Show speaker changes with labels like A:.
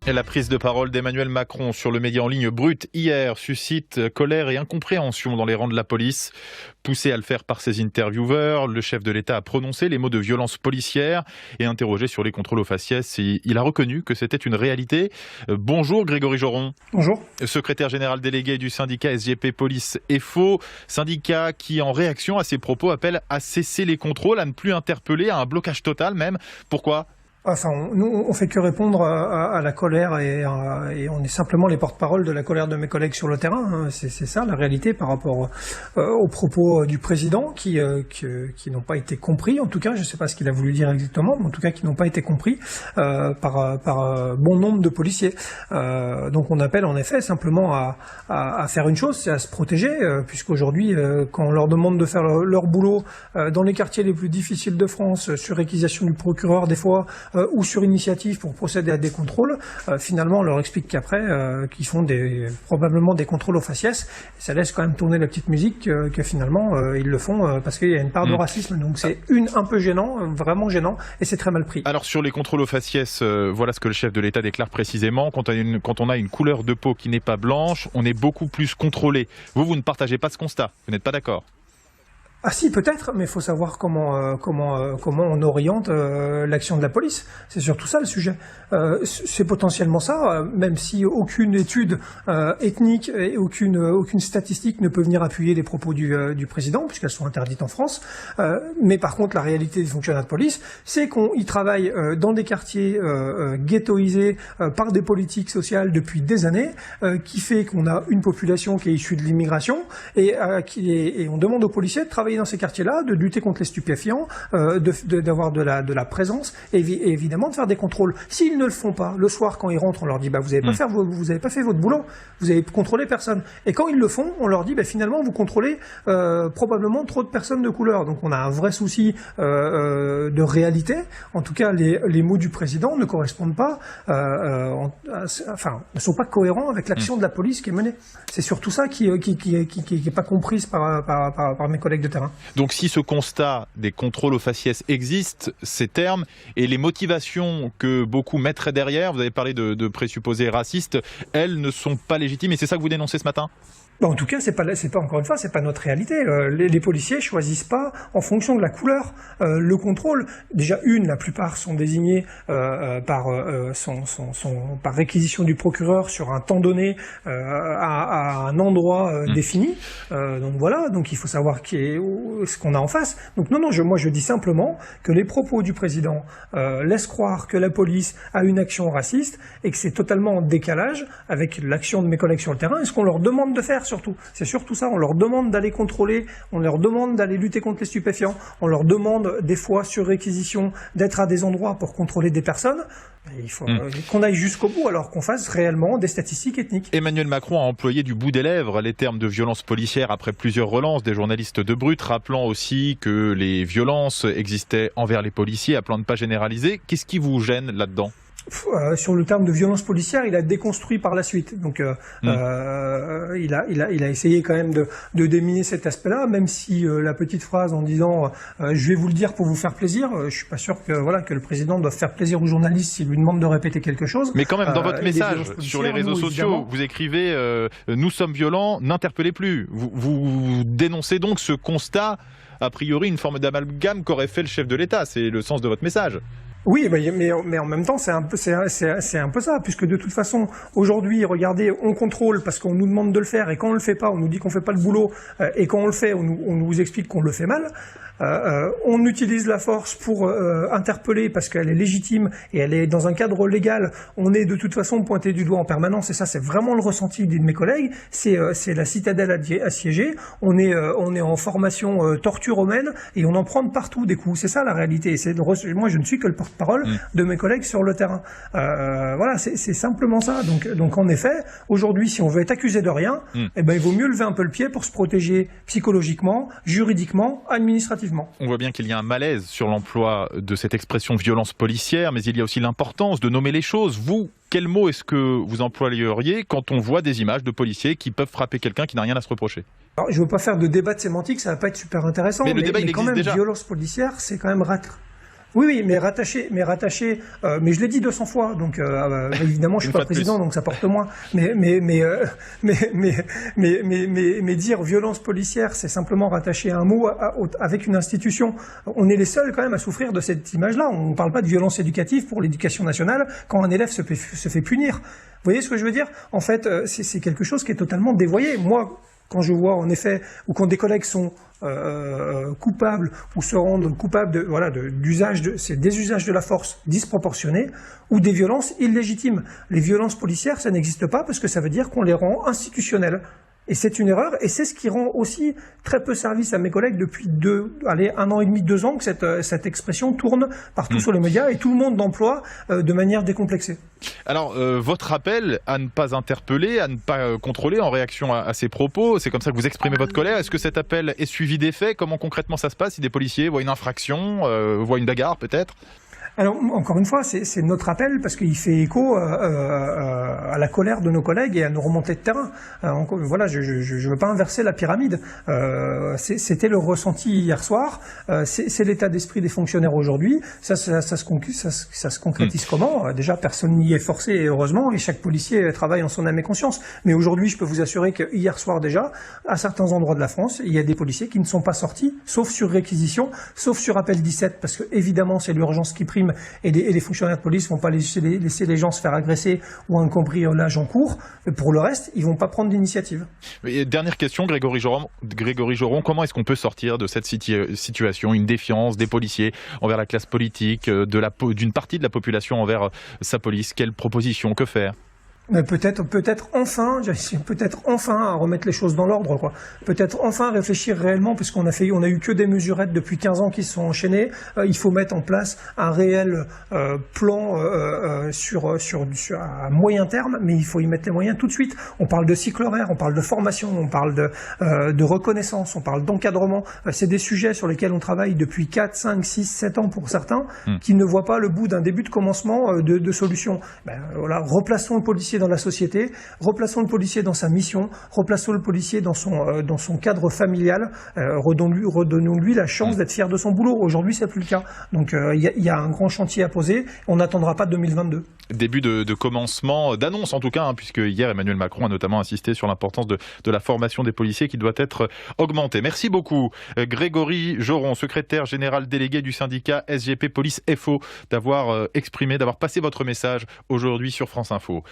A: Et la prise de parole d'Emmanuel Macron sur le média en ligne Brut hier suscite colère et incompréhension dans les rangs de la police. Poussé à le faire par ses intervieweurs, le chef de l'État a prononcé les mots de violence policière et interrogé sur les contrôles aux faciès. Il a reconnu que c'était une réalité. Bonjour Grégory Joron.
B: Bonjour.
A: Secrétaire général délégué du syndicat SGP Police FO, syndicat qui en réaction à ces propos appelle à cesser les contrôles, à ne plus interpeller, à un blocage total même. Pourquoi ?
B: Enfin, nous, on fait que répondre à la colère et on est simplement les porte-parole de la colère de mes collègues sur le terrain. C'est ça la réalité par rapport aux propos du président qui n'ont pas été compris. En tout cas, je ne sais pas ce qu'il a voulu dire exactement, mais en tout cas qui n'ont pas été compris par bon nombre de policiers. Donc on appelle en effet simplement à faire une chose, c'est à se protéger, puisqu'aujourd'hui, quand on leur demande de faire leur boulot dans les quartiers les plus difficiles de France, sur réquisition du procureur des fois, ou sur initiative pour procéder à des contrôles, finalement on leur explique qu'après qu'ils font probablement des contrôles aux faciès, et ça laisse quand même tourner la petite musique que finalement ils le font parce qu'il y a une part de racisme, donc c'est un peu gênant, vraiment gênant, et c'est très mal pris.
A: Alors sur les contrôles aux faciès, voilà ce que le chef de l'État déclare précisément, quand on a une couleur de peau qui n'est pas blanche, on est beaucoup plus contrôlé. Vous ne partagez pas ce constat, vous n'êtes pas d'accord ?
B: Ah si, peut-être, mais il faut savoir comment on oriente l'action de la police. C'est surtout ça le sujet. C'est potentiellement ça, même si aucune étude ethnique et aucune statistique ne peut venir appuyer les propos du président, puisqu'elles sont interdites en France. Mais par contre, la réalité des fonctionnaires de police, c'est qu'ils travaillent dans des quartiers ghettoisés par des politiques sociales depuis des années, qui fait qu'on a une population qui est issue de l'immigration et on demande aux policiers de travailler dans ces quartiers-là, de lutter contre les stupéfiants, d'avoir de la présence et évidemment de faire des contrôles. S'ils ne le font pas, le soir quand ils rentrent, on leur dit vous avez pas fait votre boulot, vous avez contrôlé personne. Et quand ils le font, on leur dit finalement vous contrôlez probablement trop de personnes de couleur. Donc on a un vrai souci de réalité. En tout cas, les mots du président ne correspondent pas, ne sont pas cohérents avec l'action de la police qui est menée. C'est surtout ça qui est pas comprise par mes collègues de terrain.
A: Donc si ce constat des contrôles aux faciès existe, ces termes et les motivations que beaucoup mettraient derrière, vous avez parlé de présupposés racistes, elles ne sont pas légitimes et c'est ça que vous dénoncez ce matin ?
B: En tout cas, c'est pas encore une fois, c'est pas notre réalité. Les policiers choisissent pas en fonction de la couleur le contrôle. Déjà la plupart sont désignés par réquisition du procureur sur un temps donné à un endroit défini. Donc voilà, donc il faut savoir ce qu'on a en face. Donc non, moi je dis simplement que les propos du président laissent croire que la police a une action raciste et que c'est totalement en décalage avec l'action de mes collègues sur le terrain et ce qu'on leur demande de faire. C'est surtout ça, on leur demande d'aller contrôler, on leur demande d'aller lutter contre les stupéfiants, on leur demande des fois sur réquisition d'être à des endroits pour contrôler des personnes. Il faut qu'on aille jusqu'au bout alors qu'on fasse réellement des statistiques ethniques.
A: Emmanuel Macron a employé du bout des lèvres les termes de violence policière après plusieurs relances des journalistes de Brut, rappelant aussi que les violences existaient envers les policiers, appelant à ne pas généraliser. Qu'est-ce qui vous gêne là-dedans ?
B: Sur le terme de violence policière, il a déconstruit par la suite. Donc, il a essayé quand même de déminer cet aspect-là, même si la petite phrase en disant je vais vous le dire pour vous faire plaisir, je suis pas sûr que le président doit faire plaisir aux journalistes s'il lui demande de répéter quelque chose.
A: Mais quand même, dans votre message sur les réseaux sociaux, vous écrivez nous sommes violents, n'interpellez plus. Vous dénoncez donc ce constat, a priori une forme d'amalgame qu'aurait fait le chef de l'État. C'est le sens de votre message.
B: Oui, mais en même temps, c'est un peu ça, puisque de toute façon, aujourd'hui, regardez, on contrôle parce qu'on nous demande de le faire, et quand on le fait pas, on nous dit qu'on fait pas le boulot, et quand on le fait, on nous explique qu'on le fait mal. On utilise la force pour interpeller parce qu'elle est légitime et elle est dans un cadre légal. On est de toute façon pointé du doigt en permanence et ça c'est vraiment le ressenti d'une de mes collègues. C'est la citadelle assiégée. On est en formation torture romaine et on en prend de partout des coups. C'est ça la réalité. Moi je ne suis que le porte parole de mes collègues sur le terrain. Voilà, c'est simplement ça. Donc en effet, aujourd'hui, si on veut être accusé de rien, eh ben, il vaut mieux lever un peu le pied pour se protéger psychologiquement, juridiquement, administrativement.
A: On voit bien qu'il y a un malaise sur l'emploi de cette expression violence policière, mais il y a aussi l'importance de nommer les choses. Vous, quel mot est-ce que vous employeriez quand on voit des images de policiers qui peuvent frapper quelqu'un qui n'a rien à se reprocher?
B: Alors, je ne veux pas faire de débat de sémantique, ça va pas être super intéressant.
A: Mais le débat, il
B: quand
A: existe
B: même,
A: déjà.
B: Violence policière, c'est quand même Oui, mais rattaché, mais je l'ai dit 200 fois, donc évidemment je suis pas président, donc ça porte moins. Mais dire violence policière, c'est simplement rattacher un mot avec une institution. On est les seuls quand même à souffrir de cette image-là. On ne parle pas de violence éducative pour l'éducation nationale quand un élève se fait punir. Vous voyez ce que je veux dire? En fait, c'est quelque chose qui est totalement dévoyé. Moi, quand je vois en effet, ou quand des collègues sont coupables ou se rendent coupables c'est des usages de la force disproportionnés ou des violences illégitimes. Les violences policières, ça n'existe pas parce que ça veut dire qu'on les rend institutionnelles. Et c'est une erreur, et c'est ce qui rend aussi très peu service à mes collègues depuis 1 an et demi, 2 ans que cette expression tourne partout sur les médias et tout le monde l'emploie de manière décomplexée.
A: Alors, votre appel à ne pas interpeller, à ne pas contrôler en réaction à ces propos, c'est comme ça que vous exprimez votre colère. Est-ce que cet appel est suivi des faits? Comment concrètement ça se passe si des policiers voient une infraction, voient une bagarre peut-être?
B: Alors, encore une fois, c'est notre appel parce qu'il fait écho à la colère de nos collègues et à nos remontées de terrain. Voilà, je veux pas inverser la pyramide. C'était le ressenti hier soir. C'est l'état d'esprit des fonctionnaires aujourd'hui. Ça se concrétise comment? Déjà, personne n'y est forcé, et heureusement, et chaque policier travaille en son âme et conscience. Mais aujourd'hui, je peux vous assurer que hier soir déjà, à certains endroits de la France, il y a des policiers qui ne sont pas sortis, sauf sur réquisition, sauf sur appel 17, parce que évidemment, c'est l'urgence qui prime. Et les fonctionnaires de police ne vont pas laisser les gens se faire agresser ou un cambriolage en cours. Mais pour le reste, ils ne vont pas prendre d'initiative.
A: Dernière question, Grégory Joron, comment est-ce qu'on peut sortir de cette situation, une défiance des policiers envers la classe politique, d'une partie de la population envers sa police? Quelles propositions, que faire?
B: Peut-être enfin à remettre les choses dans l'ordre, quoi. Peut-être enfin réfléchir réellement, puisqu'on a eu que des mesurettes depuis 15 ans qui se sont enchaînées. Il faut mettre en place un réel plan à moyen terme, mais il faut y mettre les moyens tout de suite. On parle de cycle horaire, on parle de formation, on parle de reconnaissance, on parle d'encadrement. C'est des sujets sur lesquels on travaille depuis 4, 5, 6, 7 ans pour certains, qui ne voient pas le bout d'un début de commencement de solution. Voilà, replaçons le policier dans la société, replaçons le policier dans sa mission, replaçons le policier dans son cadre familial, redonnons-lui la chance d'être fier de son boulot. Aujourd'hui, c'est plus le cas. Donc, il y a un grand chantier à poser. On n'attendra pas 2022.
A: Début de commencement, d'annonce en tout cas, puisque hier Emmanuel Macron a notamment insisté sur l'importance de la formation des policiers qui doit être augmentée. Merci beaucoup Grégory Joron, secrétaire général délégué du syndicat SGP Police FO, d'avoir passé votre message aujourd'hui sur France Info.